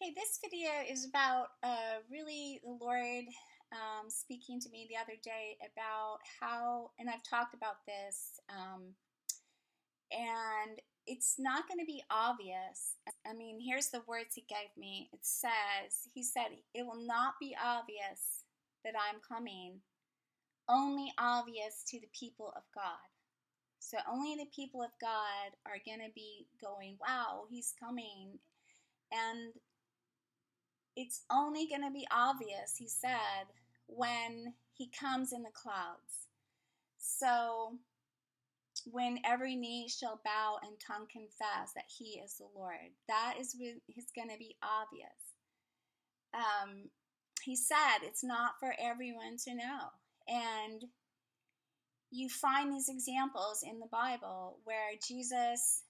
Okay, this video is about really the Lord speaking to me the other day about how, and I've talked about this, and it's not going to be obvious. I mean, here's the words he gave me. He said, it will not be obvious that I'm coming, only obvious to the people of God. So only the people of God are going to be going, wow, he's coming. And it's only going to be obvious, he said, when he comes in the clouds. So when every knee shall bow and tongue confess that he is the Lord, that is when it's going to be obvious. He said it's not for everyone to know. And you find these examples in the Bible where Jesus,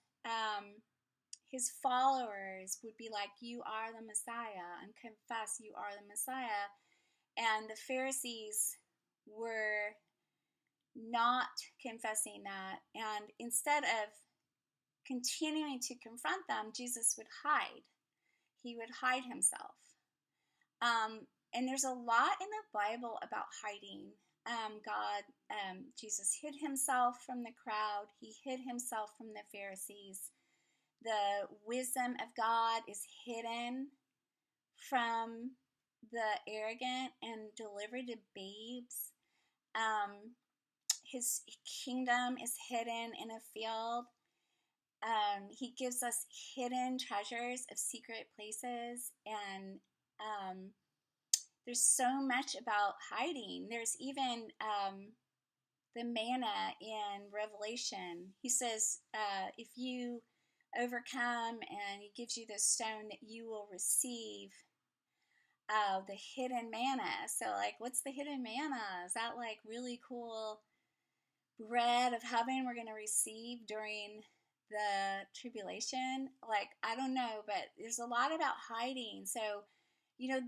his followers would be like, you are the Messiah, and confess you are the Messiah. And the Pharisees were not confessing that. And instead of continuing to confront them, Jesus would hide. He would hide himself. And there's a lot in the Bible about hiding. Jesus hid himself from the crowd. He hid himself from the Pharisees. The wisdom of God is hidden from the arrogant and delivered to babes. His kingdom is hidden in a field. He gives us hidden treasures of secret places, and there's so much about hiding. There's even the manna in Revelation. He says, if you overcome, and he gives you this stone, that you will receive the hidden manna. So, like, what's the hidden manna? Is that like really cool bread of heaven we're going to receive during the tribulation? Like, I don't know, but there's a lot about hiding. So,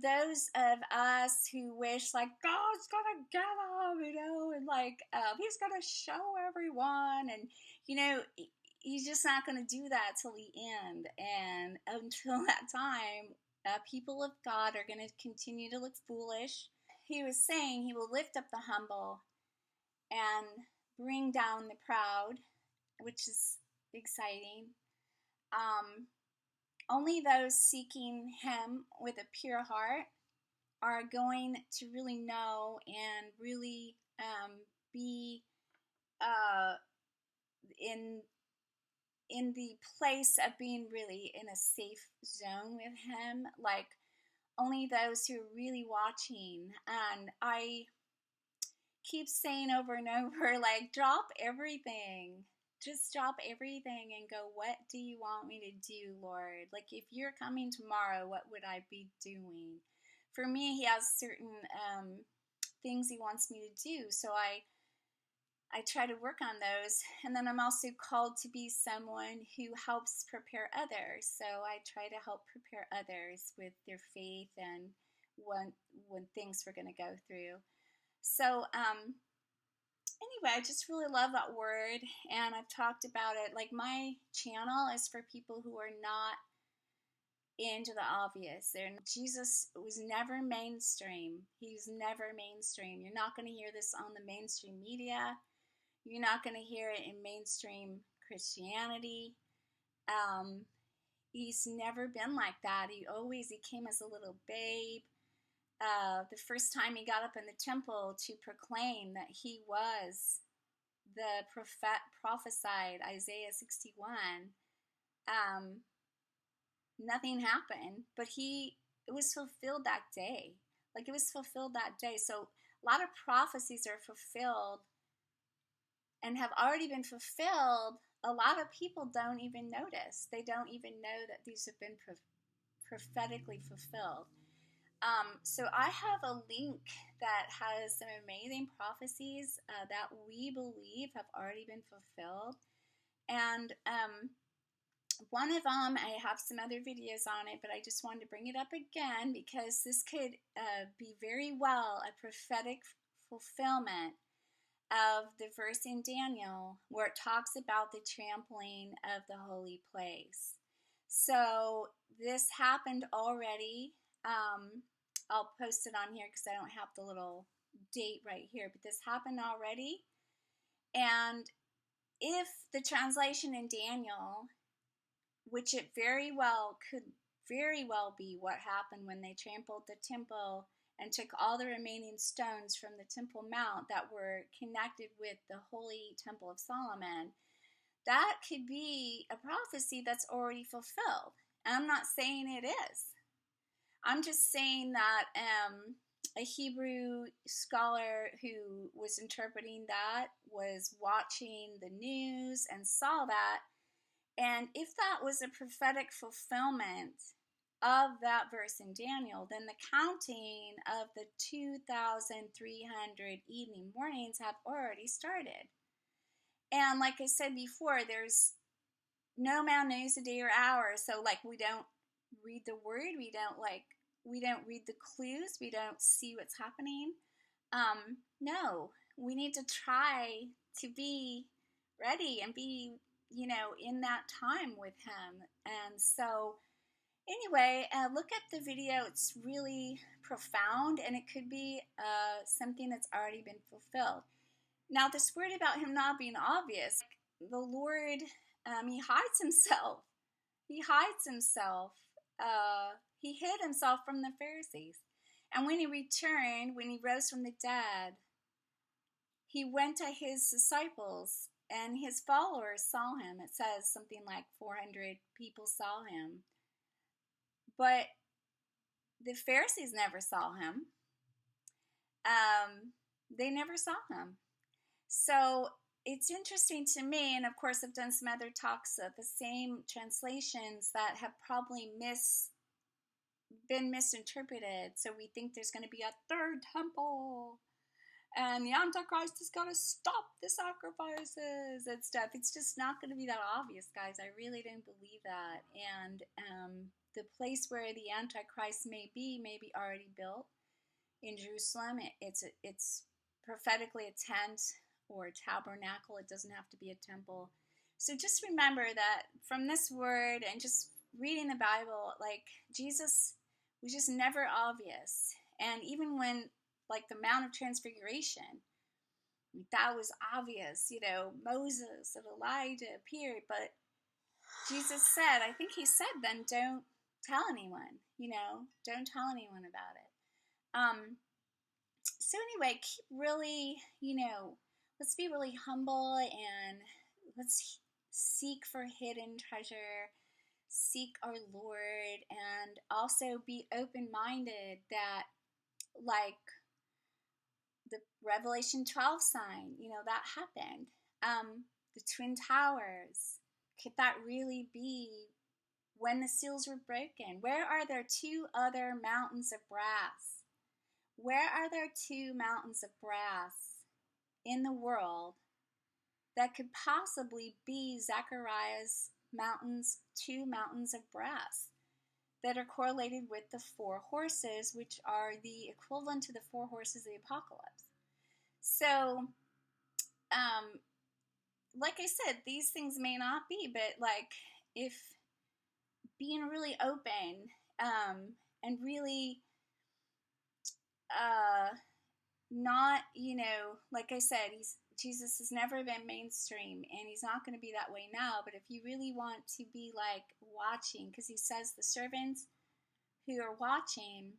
those of us who wish, like, God's gonna get him, and like, he's gonna show everyone, and he's just not gonna do that till the end. And until that time, people of God are gonna continue to look foolish. He was saying he will lift up the humble and bring down the proud, which is exciting. Only those seeking him with a pure heart are going to really know and really be in the place of being really in a safe zone with him. Like, only those who are really watching. And I keep saying over and over, like, drop everything. Just drop everything and go, what do you want me to do, Lord? Like, if you're coming tomorrow, what would I be doing? For me, he has certain things he wants me to do. So I try to work on those. And then I'm also called to be someone who helps prepare others. So I try to help prepare others with their faith and when things we're going to go through. So, anyway, I just really love that word, and I've talked about it. Like, my channel is for people who are not into the obvious. Jesus was never mainstream. He's never mainstream. You're not going to hear this on the mainstream media. You're not going to hear it in mainstream Christianity. He's never been like that. He came as a little babe. The first time he got up in the temple to proclaim that he was the prophesied Isaiah 61, nothing happened, but it was fulfilled that day. Like, it was fulfilled that day. So a lot of prophecies are fulfilled and have already been fulfilled. A lot of people don't even notice. They don't even know that these have been prophetically fulfilled. So I have a link that has some amazing prophecies that we believe have already been fulfilled. And one of them, I have some other videos on it, but I just wanted to bring it up again because this could be very well a prophetic fulfillment of the verse in Daniel where it talks about the trampling of the holy place. So this happened already. I'll post it on here because I don't have the little date right here, but this happened already. And if the translation in Daniel, which it could very well be what happened when they trampled the temple and took all the remaining stones from the Temple Mount that were connected with the Holy Temple of Solomon, that could be a prophecy that's already fulfilled. And I'm not saying it is. I'm just saying that a Hebrew scholar who was interpreting that was watching the news and saw that. And if that was a prophetic fulfillment of that verse in Daniel, then the counting of the 2,300 evening mornings have already started. And like I said before, there's no man knows the day or hour. So like we don't read the word, we don't read the clues, we don't see what's happening. No, we need to try to be ready and be, in that time with him. And so anyway, look at the video. It's really profound, and it could be something that's already been fulfilled. Now, this word about him not being obvious, the Lord, he hides himself. He hides himself. He hid himself from the Pharisees. And when he returned, when he rose from the dead, he went to his disciples, and his followers saw him. It says something like 400 people saw him. But the Pharisees never saw him. They never saw him. So it's interesting to me, and of course I've done some other talks of the same translations that have probably been misinterpreted. So we think there's going to be a third temple, and the Antichrist is going to stop the sacrifices and stuff. It's just not going to be that obvious, guys. I really don't believe that. And the place where the Antichrist may be already built in Jerusalem. It's prophetically a tent or a tabernacle. It doesn't have to be a temple. So just remember that from this word and just reading the Bible, like Jesus was just never obvious. And even when, like the Mount of Transfiguration, that was obvious, Moses and Elijah appeared, but Jesus said, I think he said then, don't tell anyone, don't tell anyone about it. So anyway, keep really, let's be really humble, and let's seek for hidden treasure, seek our Lord, and also be open-minded that, like the Revelation 12 sign, that happened. The Twin Towers, could that really be when the seals were broken? Where are there two other mountains of brass? Where are there two mountains of brass in the world that could possibly be Zechariah's two mountains of brass that are correlated with the four horses, which are the equivalent to the four horses of the apocalypse? So, like I said, these things may not be, but like if being really open and really not, like I said, Jesus has never been mainstream, and he's not going to be that way now. But if you really want to be like watching, because he says the servants who are watching,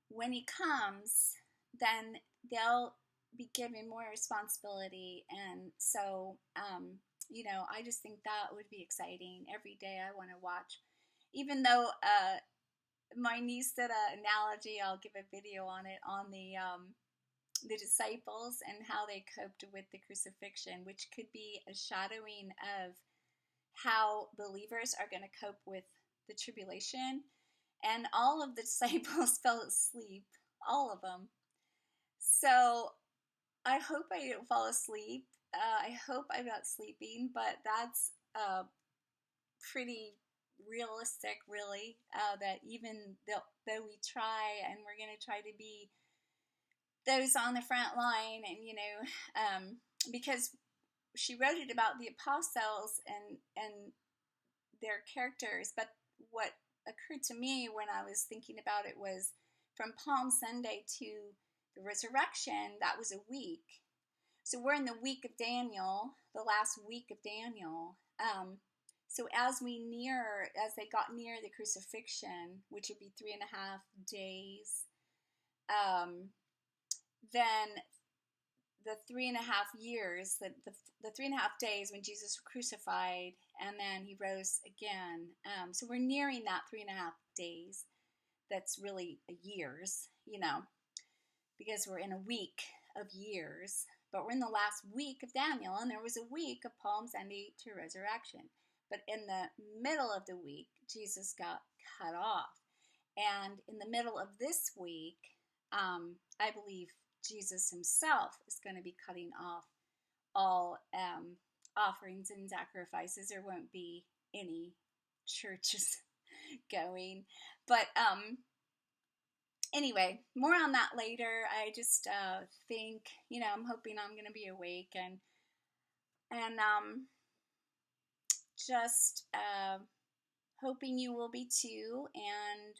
when he comes, then they'll be given more responsibility. And so, I just think that would be exciting. Every day I want to watch, even though my niece did an analogy. I'll give a video on it, on the disciples and how they coped with the crucifixion, which could be a shadowing of how believers are going to cope with the tribulation. And all of the disciples fell asleep, all of them. So I hope I didn't fall asleep. I hope I'm not sleeping, but that's pretty realistic, really, that even though we try, and we're going to try to be those on the front line, and because she wrote it about the apostles, and their characters. But what occurred to me when I was thinking about it was from Palm Sunday to the resurrection, that was a week. So we're in the week of Daniel, the last week of Daniel. So as they got near the crucifixion, which would be 3.5 days, then the 3.5 years, the 3.5 days when Jesus was crucified, and then he rose again. So we're nearing that 3.5 days. That's really years, because we're in a week of years. But we're in the last week of Daniel, and there was a week of Palm Sunday to resurrection. But in the middle of the week, Jesus got cut off. And in the middle of this week, I believe Jesus himself is going to be cutting off all offerings and sacrifices. There won't be any churches going. But anyway, more on that later. I just think, I'm hoping I'm going to be awake and just hoping you will be too. And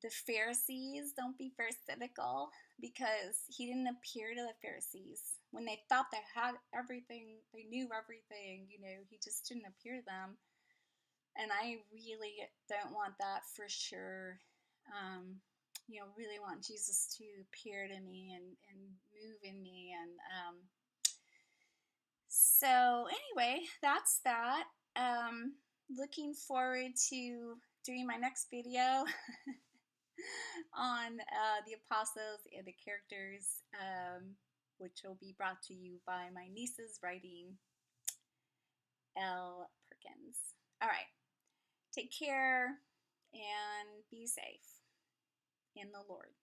the Pharisees, don't be pharisaical, because he didn't appear to the Pharisees when they thought they had everything, they knew everything, he just didn't appear to them. And I really don't want that for sure. Really want Jesus to appear to me and move in me. And so anyway, that's that. Looking forward to doing my next video on the apostles and the characters, which will be brought to you by my niece's writing, L. Perkins. All right. Take care and be safe in the Lord.